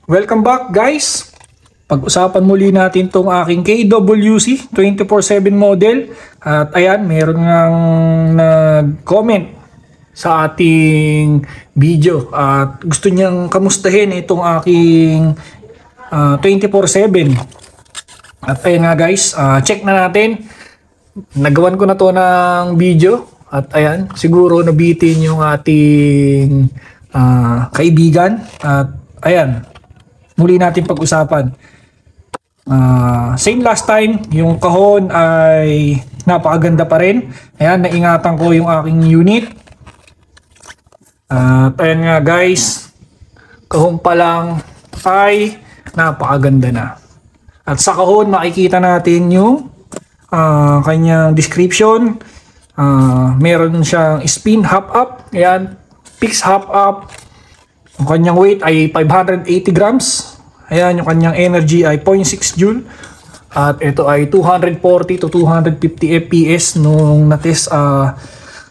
Welcome back guys! Pag-usapan muli natin tong aking KWC 24/7 model. At ayan, meron ngang nag-comment sa ating video at gusto niyang kamustahin itong aking 24/7. At ayan nga guys, check na natin. Nagawan ko na to ng video at ayan, siguro nabitin yung ating kaibigan. At ayan, muli natin pag-usapan. Same last time, yung kahon ay napakaganda pa rin. Ayan, naingatan ko yung aking unit. At ayan nga guys, kahon pa lang ay napakaganda na. At sa kahon makikita natin yung kanyang description. Meron siyang spin hop up, ayan, fix hop up. Yung kanyang weight ay 580 grams. Ayan, yung kanyang energy ay 0.6 joule. At ito ay 240 to 250 fps nung natest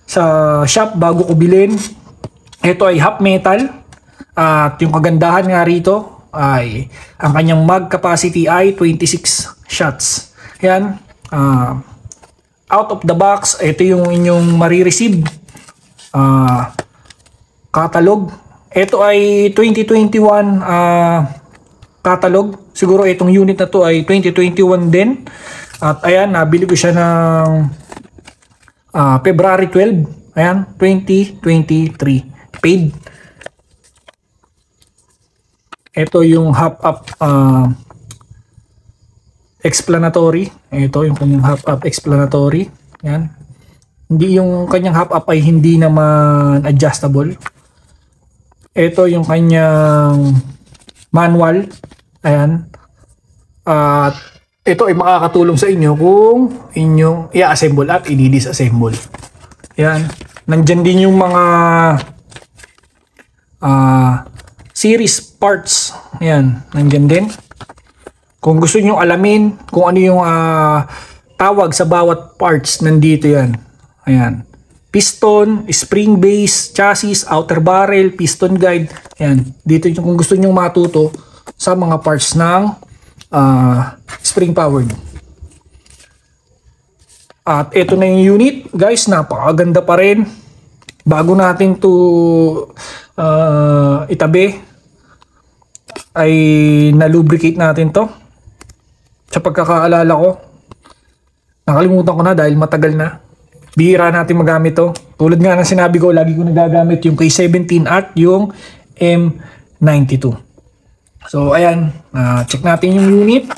sa shop bago ko bilhin. Ito ay half metal. At yung kagandahan nga rito ay ang kanyang mag capacity ay 26 shots. Ayan. Out of the box, ito yung inyong marireceive catalog. Ito ay 2021 catalog. Siguro itong unit na to ay 2021 din. At ayan, nabili ko siya ng February 12. Ayan, 2023. Paid. Ito yung hop-up explanatory. Ito yung kanyang hop-up explanatory. Ayan. Hindi yung kanyang hop-up ay hindi naman adjustable. Ito yung kanyang manual. Ayan. At ito ay makakatulong sa inyo kung inyong i-assemble at i-disassemble. Ayan. Nandyan din yung mga series parts. Ayan. Nandyan din. Kung gusto nyo alamin kung ano yung tawag sa bawat parts, nandito yan. Ayan. Piston, spring base, chassis, outer barrel, piston guide. Ayan. Dito yung kung gusto nyo matuto sa mga parts ng spring powered. At ito na yung unit. Guys, napakaganda pa rin. Bago natin to itabi, ay na-lubricate natin to. Sa pagkakaalala ko, nakalimutan ko na dahil matagal na. Bihira natin magamit to. Tulad nga ng sinabi ko, lagi ko nagagamit yung K17 at yung M92. So ayan, check natin yung unit.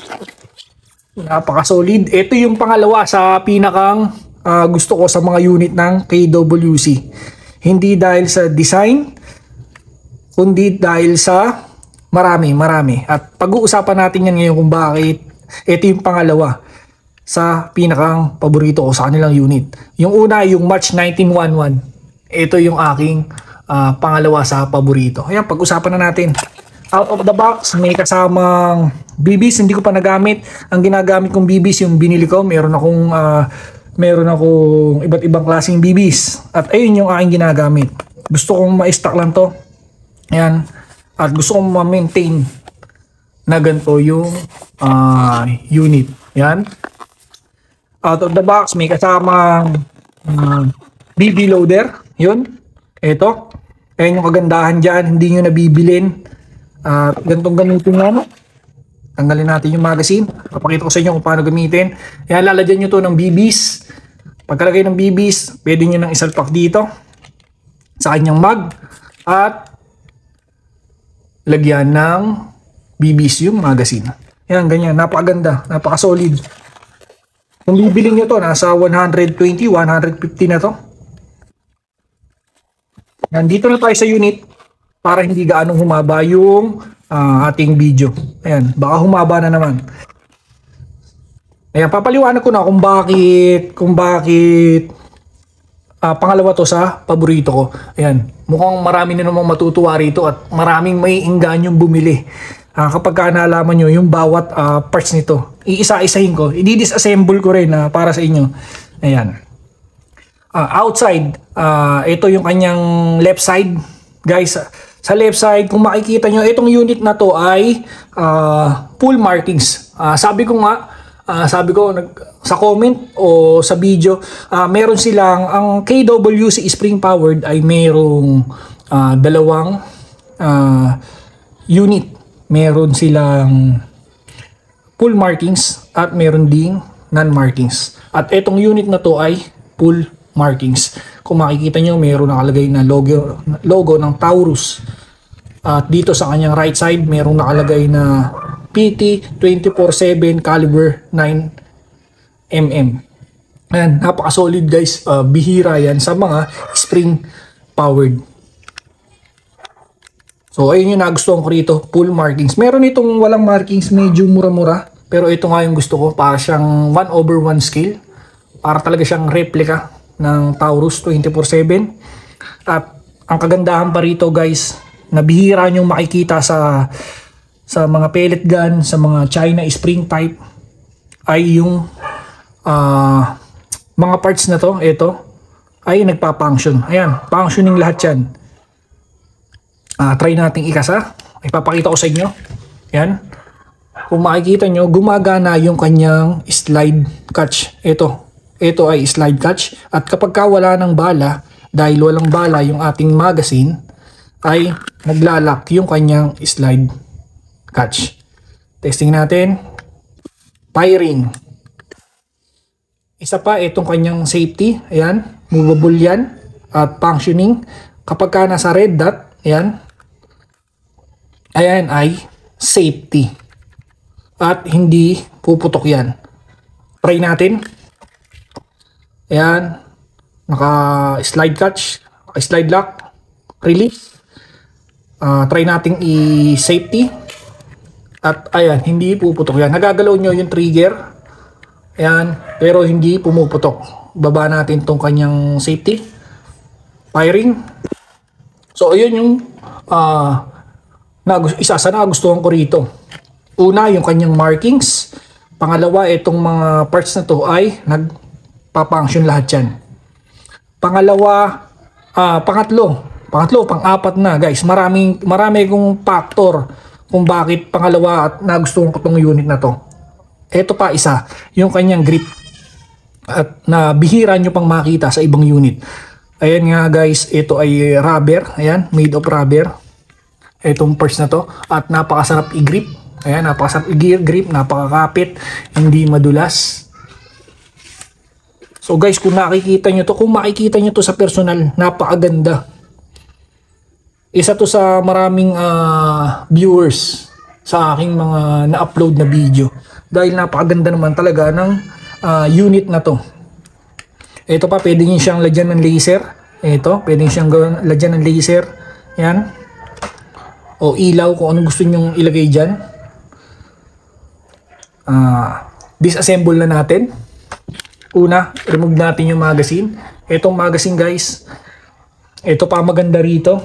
Napaka-solid. Ito yung pangalawa sa pinakang gusto ko sa mga unit ng KWC. Hindi dahil sa design, kundi dahil sa marami. At pag-uusapan natin yan ngayon kung bakit ito yung pangalawa sa pinakang paborito ko sa kanilang unit. Yung una, yung March 1911. Ito yung aking pangalawa sa paborito. Ayan, pag-usapan na natin. Out of the box, may kasamang BBs. Hindi ko pa nagamit. Ang ginagamit kong BBs, yung binili ko. Meron akong iba't ibang klaseng BBs. At ayun yung aking ginagamit. Gusto kong ma-stock lang to. Ayan. At gusto kong ma-maintain na ganito yung unit. Ayan. Out of the box, may kasamang BB loader. Yun. Ito. Ayan yung kagandahan dyan. Hindi nyo nabibilin. At gantong gamitin nga. Tanggalin natin yung magazine. Papakita ko sa inyo kung paano gamitin. Ayan, lalagyan nyo to ng BBs. Pagkalagay ng BBs, pwede nyo nang isalpak dito sa kanyang mag. At lagyan ng BBs yung magazine. Ayan, ganyan. Napakaganda. Napaka-solid. Kung bibilin nyo to, nasa 120, 150 na to. Nandito na tayo sa unit para hindi gaanong humaba yung ating video. Ayan, baka humaba na naman. Ayan, papaliwanag ko na kung bakit pangalawa to sa paborito ko. Ayan, mukhang marami na namang matutuwa rito at maraming may ingganyong bumili. Kapag naalaman nyo yung bawat parts nito, iisa-isahin ko, i-disassemble ko rin para sa inyo. Ayan. Outside, ito yung kanyang left side. Guys, Sa left side, kung makikita nyo, itong unit na to ay full markings. Sabi ko sa comment o sa video, meron silang, ang KWC spring powered ay merong dalawang unit. Meron silang full markings at meron ding non-markings. At itong unit na to ay full markings. Kung makikita nyo, meron nakalagay na logo ng Taurus. At dito sa kanyang right side, merong nakalagay na PT 24/7 caliber 9mm. Ayan, napaka-solid guys. Bihira yan sa mga spring powered. So ayun yung nagustuhan ko rito, full markings. Meron itong walang markings, medyo mura-mura. Pero ito nga yung gusto ko, para siyang 1/1 scale. Para talaga siyang replica ng Taurus 24/7. At ang kagandahan pa rito guys, na bihira nyo makikita sa mga pellet gun, sa mga China spring type, ay yung mga parts na to, ito, ay nagpa-function. Ayan, functioning lahat yan. Try nating ikasa. Ipapakita ko sa inyo. Ayan. Kung makikita nyo, gumagana yung kanyang slide catch. Ito ay slide catch. At kapag wala ng bala, dahil walang bala yung ating magazine, ay naglalak yung kanyang slide catch. Testing natin. Firing. Isa pa, itong kanyang safety. Ayan. Movable yan. At functioning. Kapag nasa red dot, ayan. Ayan ay safety. At hindi puputok yan. Try natin. Ayan. Naka-slide catch. Slide lock. Release. Try nating i-safety. At ayan, hindi puputok yan. Nagagalaw nyo yung trigger. Ayan. Pero hindi pumuputok. Baba natin tong kanyang safety. Firing. So, ayun yung isa sa nagustuhan ko rito. Una, yung kanyang markings. Pangalawa, itong mga parts na to ay nagpa-function lahat yan. Pang-apat na guys. Marami kong factor kung bakit pangalawa at nagustuhan ko tong unit na to. Ito pa isa, yung kanyang grip. At na bihira nyo pang makita sa ibang unit. Ayan nga guys, ito ay rubber. Ayan, made of rubber. Itong parts na to. At napakasarap i-grip. Ayan, napakasarap i-grip, napakakapit, hindi madulas. So guys, kung makikita nyo to sa personal, napakaganda. Isa to sa maraming viewers sa aking mga na-upload na video. Dahil napakaganda naman talaga ng unit na to. Ito pa, pwede nyo siyang lagyan ng laser. Ito, pwede nyo siyang lagyan ng laser. Yan. O ilaw, kung anong gusto nyo ilagay dyan. Disassemble na natin. Una, remove natin yung magazine. Itong magazine guys, ito pa maganda rito.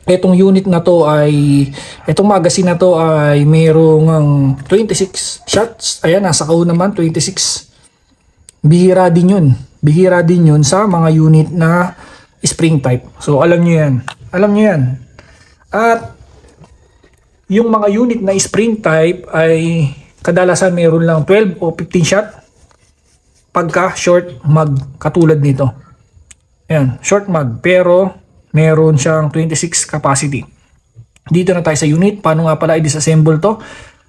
Itong unit na to ay, itong magazine na to ay mayroong 26 shots. Ayan, nasa kahon naman, 26. Bihira din yun. Bihira din yun sa mga unit na spring type. So, alam nyo yan. Alam nyo yan. At, yung mga unit na spring type ay kadalasan mayroon lang 12 o 15 shot pagka short mag katulad nito. Ayan, short mag pero meron siyang 26 capacity. Dito na tayo sa unit. Paano nga pala i-disassemble to?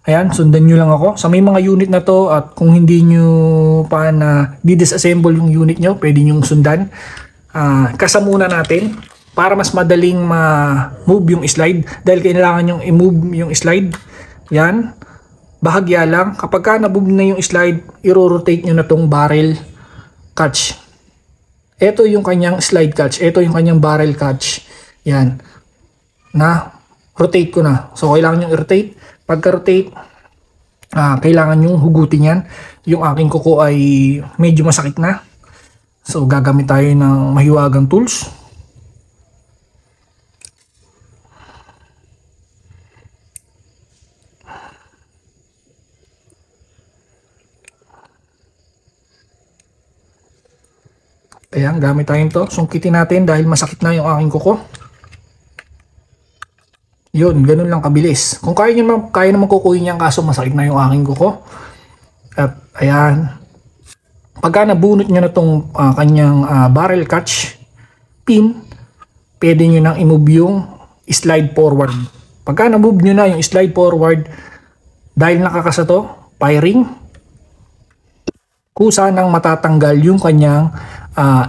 Ayan, sundan nyo lang ako. Sa may mga unit na to at kung hindi nyo pa na di-disassemble yung unit nyo, pwede nyo sundan. Kasa muna natin para mas madaling ma-move yung slide. Dahil kailangan nyo i-move yung slide. Yan. Bahagya lang. Kapag ka na-move na yung slide, i-rotate nyo na tong barrel catch. Ito yung kanyang slide catch. Ito yung kanyang barrel catch. Yan. Rotate ko na. So, kailangan nyo i-rotate. Pagka-rotate, kailangan nyo hugutin yan. Yung aking kuko ay medyo masakit na. So, gagamit tayo ng mahiwagang tools. Ayan, gamit tayo ito. Sungkitin natin dahil masakit na yung aking kuko. Yun, ganun lang kabilis. Kung kaya naman kukuhin yan, kaso masakit na yung aking kuko. At ayan, pagka nabunot nyo na itong kanyang barrel catch pin, pwede nyo nang i-move yung slide forward. Pagka na-move nyo na yung slide forward, dahil nakakasa to, firing, kusa nang matatanggal yung kanyang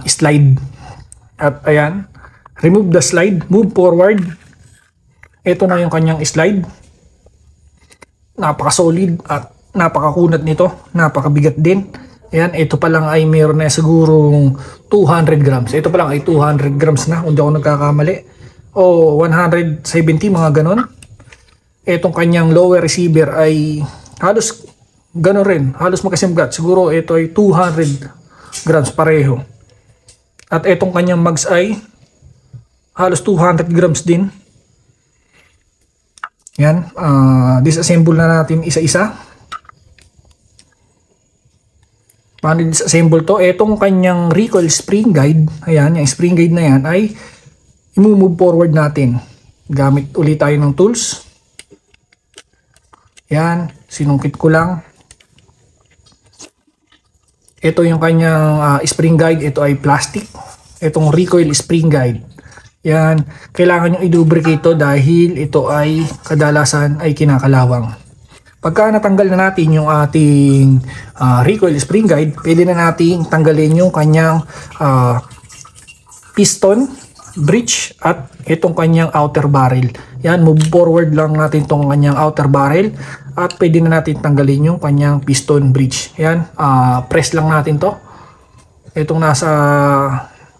slide. At ayan, remove the slide, move forward. Ito na yung kanyang slide. Napaka-solid at napakakunat nito, napakabigat din. Ayan, ito pa lang ay meron na sigurong 200 grams. Ito pa lang ay 200 grams na, kung di ako nagkakamali. O 170, mga ganon. Itong kanyang lower receiver ay halos ganon rin, halos magkasimgat. Siguro ito ay 200 grams pareho. At itong kanyang mags ay halos 200 grams din. Yan, disassemble na natin isa-isa. Paano disassemble to? Itong kanyang recoil spring guide, ayan, yung spring guide na yan ay i-move forward natin. Gamit ulit tayo ng tools. Yan, sinungkit ko lang. Ito yung kanyang spring guide, ito ay plastic. Itong recoil spring guide. Yan, kailangan nyo i-lubricate ito dahil ito ay kadalasan ay kinakalawang. Pagka natanggal na natin yung ating recoil spring guide, pwede na natin tanggalin yung kanyang piston, bridge at itong kanyang outer barrel. Yan, move forward lang natin itong kanyang outer barrel at pwede na natin tanggalin yung kanyang piston bridge. Yan, press lang natin to. Itong nasa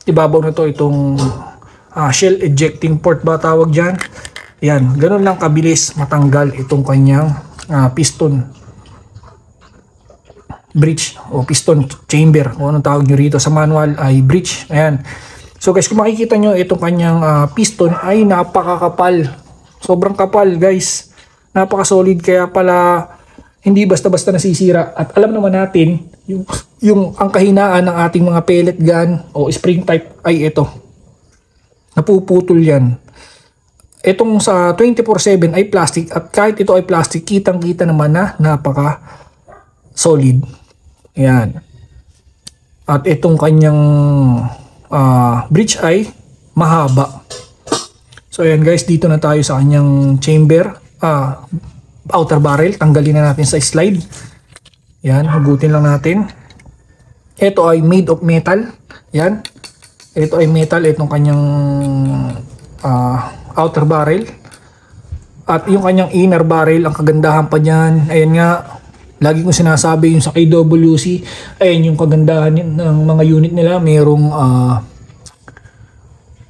ibabaw na to, itong shell ejecting port ba tawag dyan. Yan, ganun lang kabilis matanggal itong kanyang piston bridge o piston chamber, o anong tawag nyo rito sa manual ay bridge. Ayan. So guys, kung makikita nyo itong kanyang piston ay napakakapal. Sobrang kapal guys. Napaka-solid, kaya pala hindi basta-basta nasisira. At alam naman natin, yung ang kahinaan ng ating mga pellet gun o spring type ay ito. Napuputol yan. Itong sa 24/7 ay plastic, at kahit ito ay plastic, kitang-kita naman na napaka-solid. Ayan. At itong kanyang bridge ay mahaba. So ayan guys, dito na tayo sa kanyang chamber, outer barrel. Tanggalin na natin sa slide. Ayan, hugutin lang natin. Ito ay made of metal. Ayan. Ito ay metal, itong kanyang outer barrel. At yung kanyang inner barrel, ang kagandahan pa niyan, ayan nga, lagi kong sinasabi yung sa KWC, ayan yung kagandahan ng mga unit nila, mayroong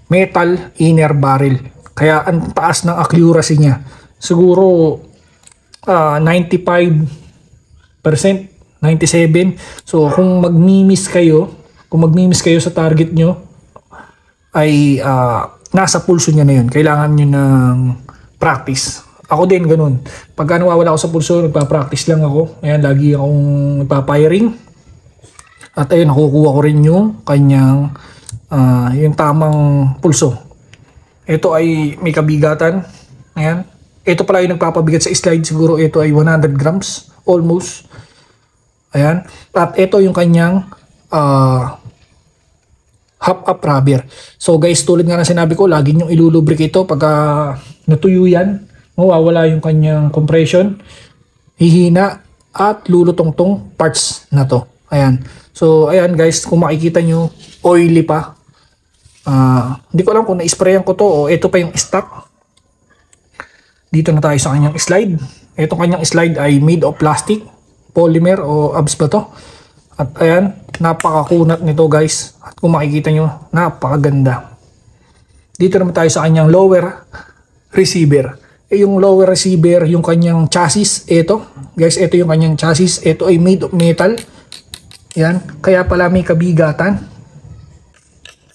metal inner barrel. Kaya ang taas ng accuracy niya. Siguro 95%, 97%. So kung magmi-miss kayo sa target nyo, ay nasa pulso niya na yun. Kailangan nyo ng practice. Ako din ganun. Pagka nawawala ako sa pulso, nagpa-practice lang ako. Ayan, lagi akong nagpa-firing. At ayun, nakukuha ko rin yung kanyang yung tamang pulso. Ito ay may kabigatan. Ayan. Ito pala yung nagpapabigat sa slide. Siguro ito ay 100 grams. Almost. Ayan. At ito yung kanyang half-up rubber. So guys, tulad nga na sinabi ko, lagi nyo ilulubricate ito. Pagka natuyo yan, mawawala yung kanyang compression, hihina, at lulutong tong parts na to. Ayan. So ayan guys, kung makikita nyo, oily pa. Hindi ko alam kung na-sprayan ko to o ito pa yung stock. Dito na tayo sa kanyang slide. Itong kanyang slide ay made of plastic, polymer o ABS ba to? At ayan, napakakunat nito guys. At kung makikita nyo, napakaganda. Dito naman tayo sa kanyang lower receiver. Yung lower receiver, yung kanyang chassis, ito. Guys, ito yung kanyang chassis. Ito ay made of metal. Ayan, kaya pala may kabigatan.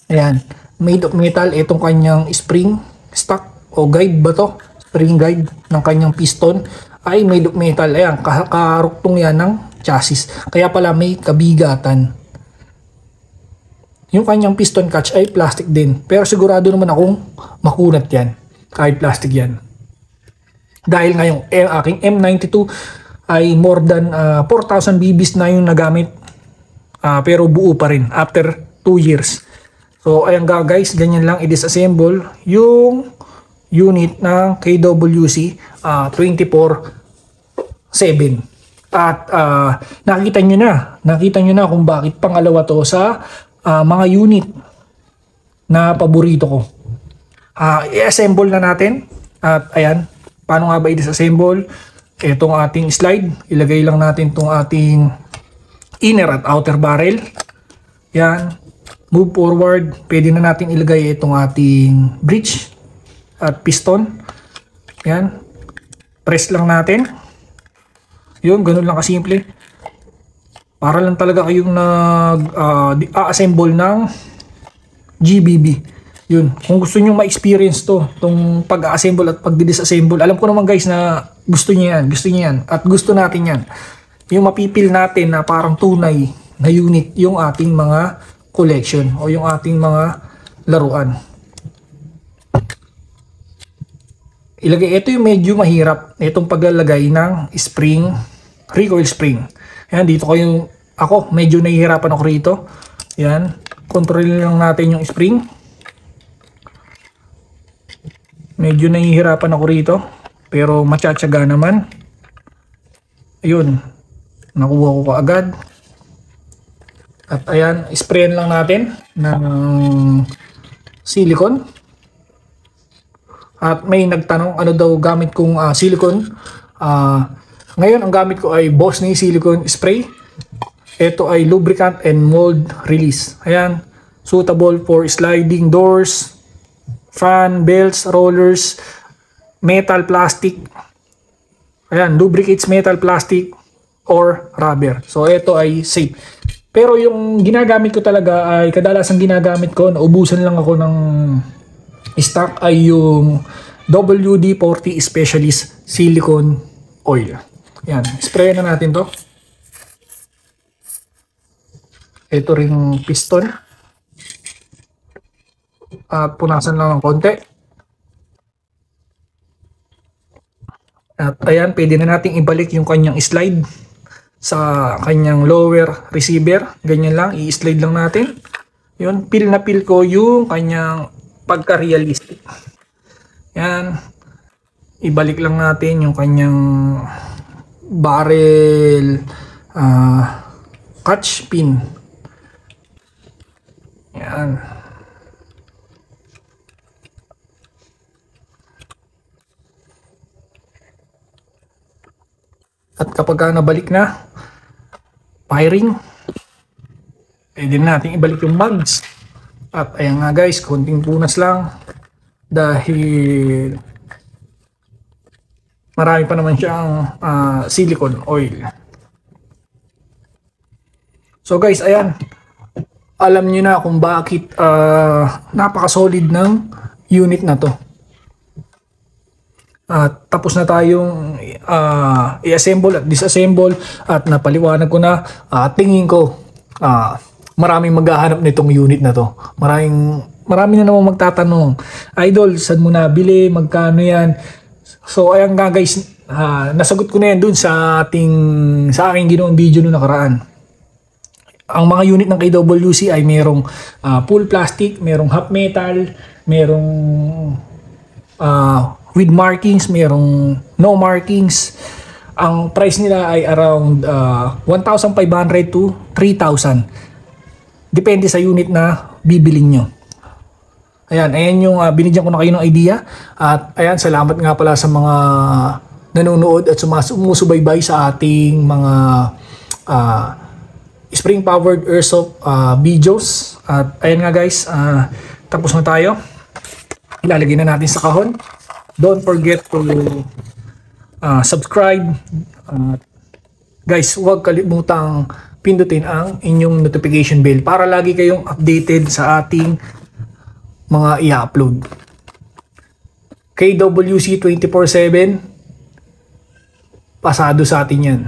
Ayan, made of metal. Itong kanyang spring stock o guide ba to? Spring guide ng kanyang piston ay made of metal. Ayan, karuktong yan ng chassis. Kaya pala may kabigatan. Yung kanyang piston catch ay plastic din. Pero sigurado naman akong makunat yan. Kahit plastic yan. Dahil ngayong aking M92 ay more than 4,000 BBs na yung nagamit. Pero buo pa rin after 2 years. So ayan guys, ganyan lang i-disassemble yung unit ng KWC 24/7. At nakita nyo na kung bakit pangalawa to sa mga unit na paborito ko. I-assemble na natin. At ayan, paano nga ba i-disassemble? Itong ating slide, ilagay lang natin itong ating inner at outer barrel. Yan. Move forward, pwede na natin ilagay itong ating bridge at piston. Yan. Press lang natin. Yun, ganun lang kasimple. Para lang talaga kayong nag-assemble ng GBB. Yun. Kung gusto nyo ma-experience to, itong pag-assemble at pag-disassemble, alam ko naman guys na gusto nyo yan. At gusto natin yan. Yung mapipil natin na parang tunay na unit yung ating mga collection o yung ating mga laruan. Ito yung medyo mahirap, itong paglalagay ng spring, recoil spring. Ayan, dito ako medyo nahihirapan ako rito. Ayan, control lang natin yung spring. Medyo nahihirapan ako rito, pero matsyatsaga naman. Ayun, nakuha ko kaagad. At ayan, sprayan lang natin ng silicone. At may nagtanong ano daw gamit kong silicone. Ngayon ang gamit ko ay Bosney silicone spray. Ito ay lubricant and mold release. Ayan, suitable for sliding doors, fan, belts, rollers, metal, plastic. Ayan, lubricates metal, plastic, or rubber. So ito ay safe. Pero yung ginagamit ko talaga ay kadalasan ginagamit ko, naubusan lang ako ng stock, ay yung WD-40 Specialist Silicone Oil. Yan, spray na natin to. Ito ring piston. At punasan lang ng konti. At ayan, pwede na nating ibalik yung kanyang slide sa kanyang lower receiver. Ganyan lang, i-slide lang natin. Yun, peel na peel ko yung kanyang pagka-realistic. Yan, ibalik lang natin yung kanyang barrel catch pin. Yan. At kapag nabalik na, firing, pwede natin ibalik yung mugs. At ayan nga guys, konting punas lang dahil marami pa naman siyang silicone oil. So guys, ayan, alam nyo na kung bakit napaka-solid ng unit na to. At tapos na tayong i-assemble at disassemble at napaliwanag ko na. Tingin ko maraming maghahanap nitong unit na to. Marami na naman magtatanong, idol, saan mo nabili, magkano yan? So ayan nga guys, nasagot ko na yan dun sa aking ginawang video noong nakaraan. Ang mga unit ng KWC ay merong full plastic, merong half metal, merong with markings, merong no markings. Ang price nila ay around 1,500 to 3,000. Depende sa unit na bibiling nyo. Ayan yung binigyan ko na kayo ng idea. At ayan, salamat nga pala sa mga nanonood at sumusubaybay sa ating mga spring-powered airsoft videos. At ayan nga guys, tapos na tayo. Ilalagay na natin sa kahon. Don't forget to subscribe. Guys, huwag kalimutang pindutin ang inyong notification bell para lagi kayong updated sa ating mga i-upload. KWC 24/7, pasado sa atin yan.